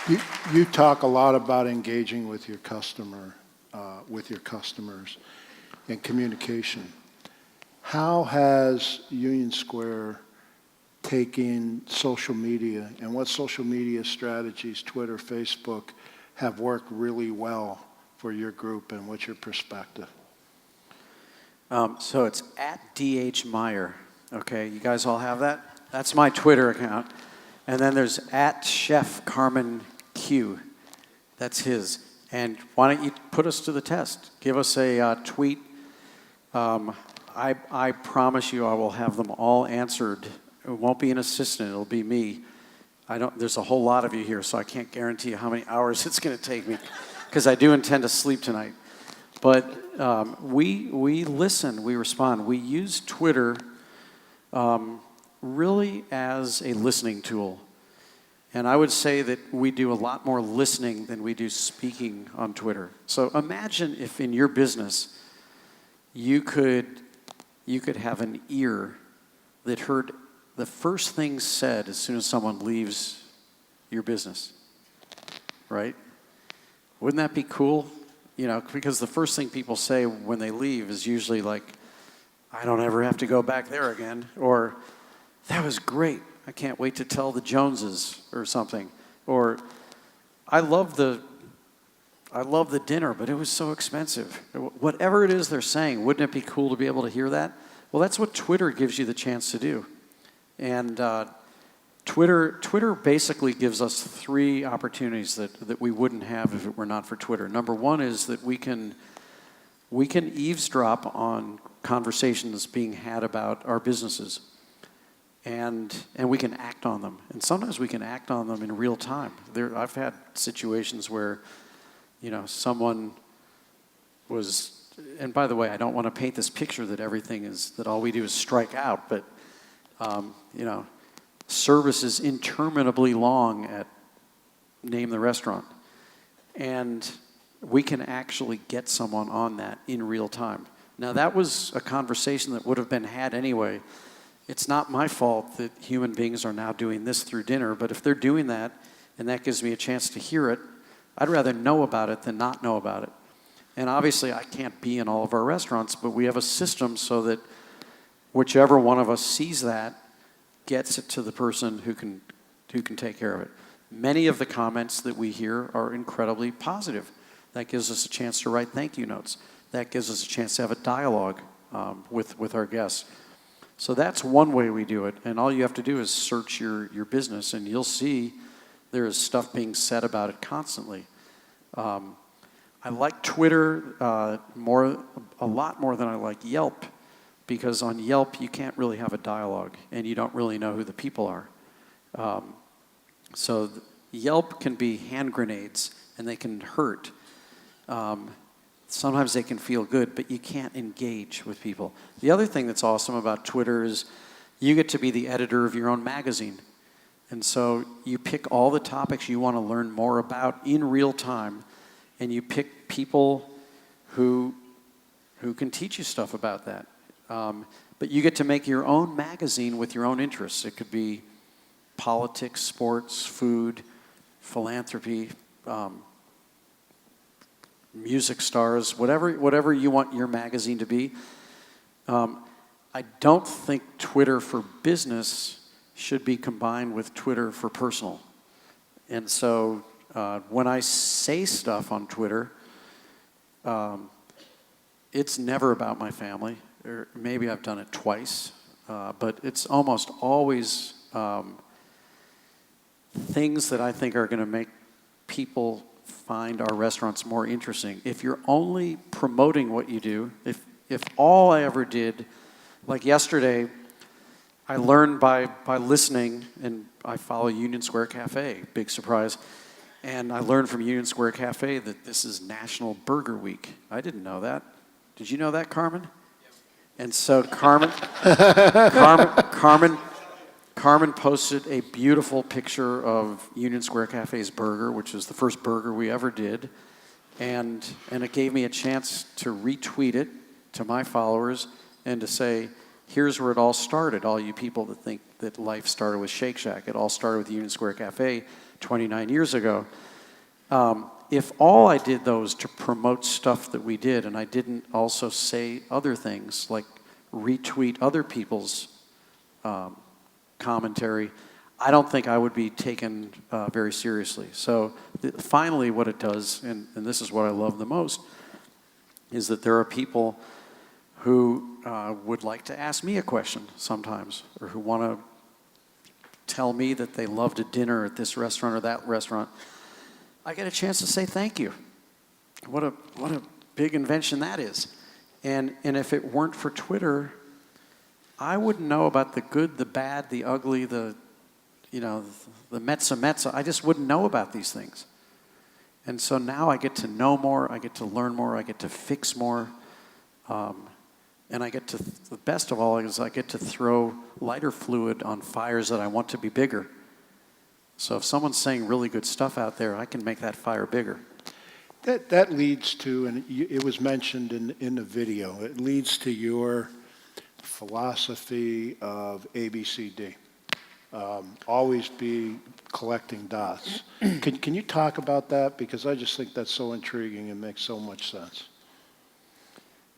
You, you talk a lot about engaging with your with your customers and communication. How has Union Square taken social media and what social media strategies, Twitter, Facebook, have worked really well for your group, and what's your perspective? So it's at DH Meyer. Okay, you guys all have that? That's my Twitter account. And then there's at Chef Carmen Q. That's his. And why don't you put us to the test? Give us a tweet. I promise you I will have them all answered. It won't be an assistant, it'll be me. There's a whole lot of you here, so I can't guarantee you how many hours it's going to take me, because I do intend to sleep tonight. But we listen, we respond. We use Twitter really as a listening tool. And I would say that we do a lot more listening than we do speaking on Twitter. So imagine if in your business you could have an ear that heard the first thing said as soon as someone leaves your business, right? Wouldn't that be cool? You know, because the first thing people say when they leave is usually like, I don't ever have to go back there again, or that was great, I can't wait to tell the Joneses, or something, or I love the dinner, but it was so expensive. Whatever it is they're saying, wouldn't it be cool to be able to hear that? Well, that's what Twitter gives you the chance to do. And Twitter basically gives us three opportunities that we wouldn't have if it were not for Twitter. Number one is that we can eavesdrop on conversations being had about our businesses. And we can act on them. And sometimes we can act on them in real time. I've had situations where, you know, someone was, and by the way, I don't want to paint this picture that all we do is strike out, but, you know, service is interminably long at name the restaurant. And we can actually get someone on that in real time. Now, that was a conversation that would have been had anyway. It's not my fault that human beings are now doing this through dinner, but if they're doing that and that gives me a chance to hear it, I'd rather know about it than not know about it. And obviously I can't be in all of our restaurants, but we have a system so that whichever one of us sees that gets it to the person who can take care of it. Many of the comments that we hear are incredibly positive. That gives us a chance to write thank you notes. That gives us a chance to have a dialogue with our guests. So that's one way we do it, and all you have to do is search your business, and you'll see there is stuff being said about it constantly. I like Twitter a lot more than I like Yelp, because on Yelp you can't really have a dialogue, and you don't really know who the people are. So Yelp can be hand grenades, and they can hurt. Sometimes they can feel good, but you can't engage with people. The other thing that's awesome about Twitter is you get to be the editor of your own magazine. And so you pick all the topics you want to learn more about in real time, and you pick people who can teach you stuff about that. But you get to make your own magazine with your own interests. It could be politics, sports, food, philanthropy, music stars, whatever you want your magazine to be. I don't think Twitter for business should be combined with Twitter for personal. And so when I say stuff on Twitter, it's never about my family. Or maybe I've done it twice, but it's almost always things that I think are going to make people find our restaurants more interesting. If you're only promoting what you do, if all I ever did, like yesterday, I learned by listening, and I follow Union Square Cafe, big surprise, and I learned from Union Square Cafe that this is National Burger Week. I didn't know that. Did you know that, Carmen? Yep. And so Carmen posted a beautiful picture of Union Square Cafe's burger, which was the first burger we ever did. And it gave me a chance to retweet it to my followers and to say, here's where it all started, all you people that think that life started with Shake Shack. It all started with Union Square Cafe 29 years ago. If all I did, though, was to promote stuff that we did, and I didn't also say other things, like retweet other people's commentary, I don't think I would be taken very seriously. So finally what it does, and this is what I love the most, is that there are people who would like to ask me a question sometimes, or who want to tell me that they loved a dinner at this restaurant or that restaurant. I get a chance to say thank you. What a big invention that is. And if it weren't for Twitter, I wouldn't know about the good, the bad, the ugly, the Metza. I just wouldn't know about these things. And so now I get to know more, I get to learn more, I get to fix more. And I get to, the best of all is I get to throw lighter fluid on fires that I want to be bigger. So if someone's saying really good stuff out there, I can make that fire bigger. That leads to, and it was mentioned in the video, it leads to your philosophy of ABCD. Always be collecting dots. Can you talk about that? Because I just think that's so intriguing and makes so much sense.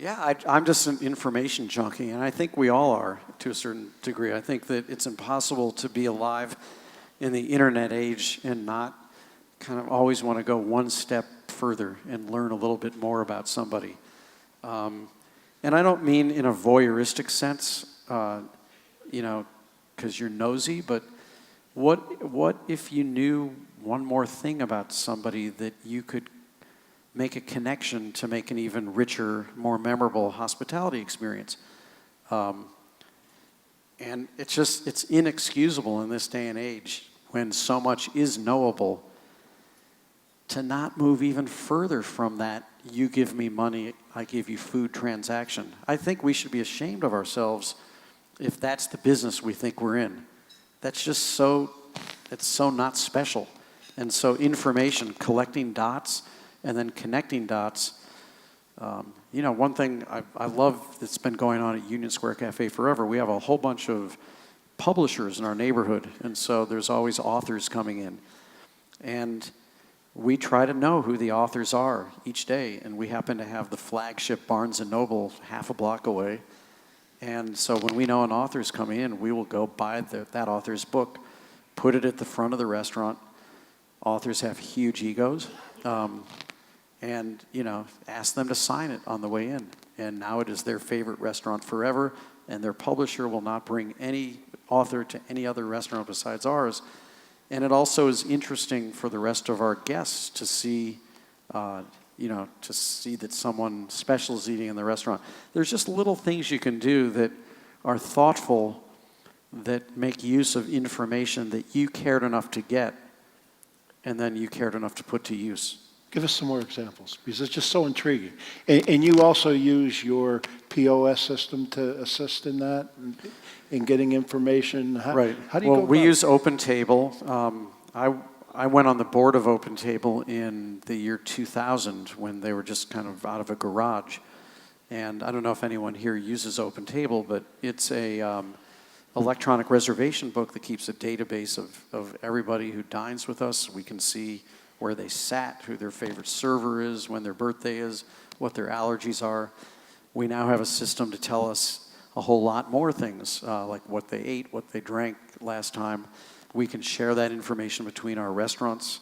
Yeah, I'm just an information junkie, and I think we all are to a certain degree. I think that it's impossible to be alive in the internet age and not kind of always want to go one step further and learn a little bit more about somebody. And I don't mean in a voyeuristic sense, because you're nosy, but what if you knew one more thing about somebody that you could make a connection to make an even richer, more memorable hospitality experience? And it's inexcusable in this day and age when so much is knowable to not move even further from that, you give me money, I give you food transaction. I think we should be ashamed of ourselves if that's the business we think we're in. That's just it's so not special. And so information, collecting dots and then connecting dots. One thing I love that's been going on at Union Square Cafe forever, we have a whole bunch of publishers in our neighborhood, and so there's always authors coming in. And we try to know who the authors are each day, and we happen to have the flagship Barnes & Noble half a block away. And so when we know an author's coming in, we will go buy that author's book, put it at the front of the restaurant. Authors have huge egos. And ask them to sign it on the way in. And now it is their favorite restaurant forever, and their publisher will not bring any author to any other restaurant besides ours. And it also is interesting for the rest of our guests to see, that someone special is eating in the restaurant. There's just little things you can do that are thoughtful, that make use of information that you cared enough to get, and then you cared enough to put to use. Give us some more examples, because it's just so intriguing. And you also use your POS system to assist in that, in getting information. Right. How do you go we about use OpenTable. I went on the board of OpenTable in the year 2000 when they were just kind of out of a garage. And I don't know if anyone here uses OpenTable, but it's a electronic reservation book that keeps a database of everybody who dines with us. We can see where they sat, who their favorite server is, when their birthday is, what their allergies are. We now have a system to tell us a whole lot more things, like what they ate, what they drank last time. We can share that information between our restaurants.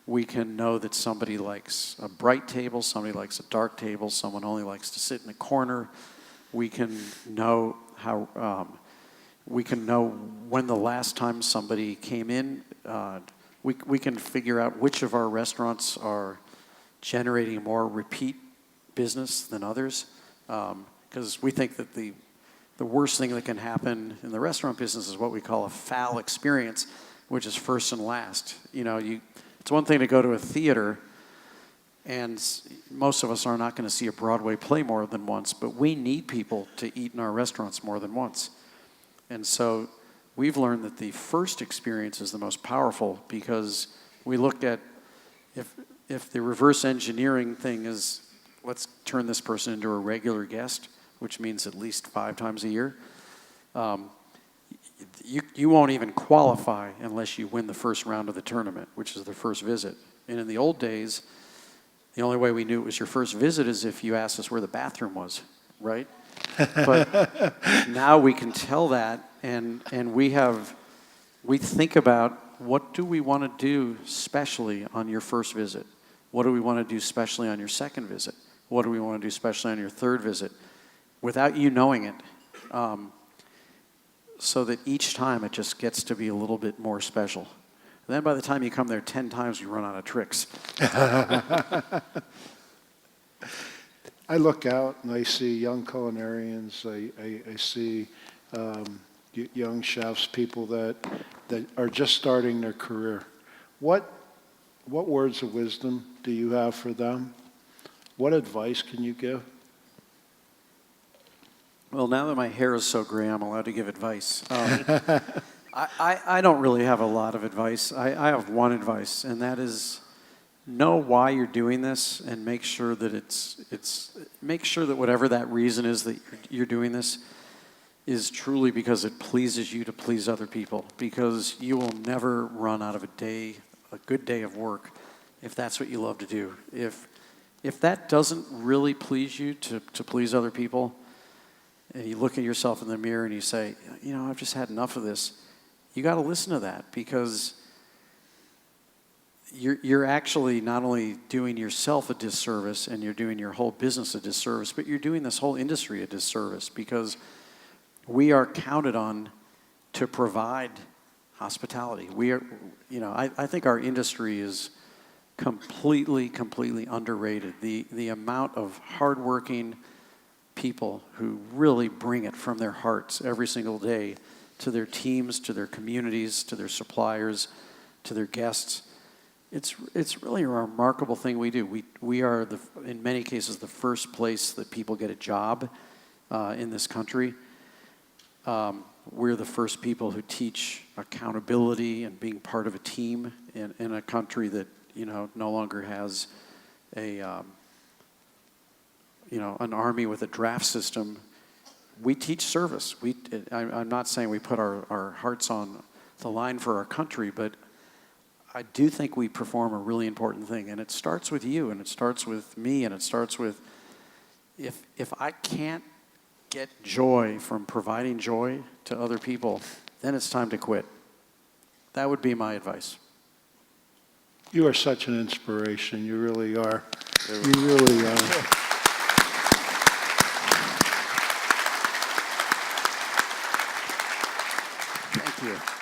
We can know that somebody likes a bright table, somebody likes a dark table, someone only likes to sit in a corner. We can know when the last time somebody came in. We can figure out which of our restaurants are generating more repeat business than others, because we think that the worst thing that can happen in the restaurant business is what we call a foul experience, which is first and last. It's one thing to go to a theater, and most of us are not going to see a Broadway play more than once, but we need people to eat in our restaurants more than once. And so we've learned that the first experience is the most powerful, because we look at if the reverse engineering thing is, let's turn this person into a regular guest, which means at least 5 times a year. you won't even qualify unless you win the first round of the tournament, which is the first visit. And in the old days, the only way we knew it was your first visit is if you asked us where the bathroom was, right? But now we can tell that, and we think about, what do we want to do specially on your first visit? What do we want to do specially on your second visit? What do we want to do specially on your third visit? Without you knowing it, so that each time it just gets to be a little bit more special. And then by the time you come there 10 times, you run out of tricks. I look out and I see young culinarians, I see young chefs, people that are just starting their career. What words of wisdom do you have for them? What advice can you give? Well, now that my hair is so gray, I'm allowed to give advice. I don't really have a lot of advice. I have one advice, and that is know why you're doing this, and make sure that make sure that whatever that reason is that you're doing this is truly because it pleases you to please other people. Because you will never run out of a good day of work, if that's what you love to do. If that doesn't really please you to please other people, and you look at yourself in the mirror and you say, you know, I've just had enough of this, you got to listen to that, because you're actually not only doing yourself a disservice and you're doing your whole business a disservice, but you're doing this whole industry a disservice, because we are counted on to provide hospitality. I think our industry is completely underrated. The amount of hardworking people who really bring it from their hearts every single day to their teams, to their communities, to their suppliers, to their guests. It's really a remarkable thing we do. We are, in many cases, the first place that people get a job in this country. We're the first people who teach accountability and being part of a team in a country that, no longer has an army with a draft system. We teach service. I'm not saying we put our hearts on the line for our country, but I do think we perform a really important thing. And it starts with you, and it starts with me, and it starts with, if I can't get joy from providing joy to other people, then it's time to quit. That would be my advice. You are such an inspiration. You really are. You really are. Thank you.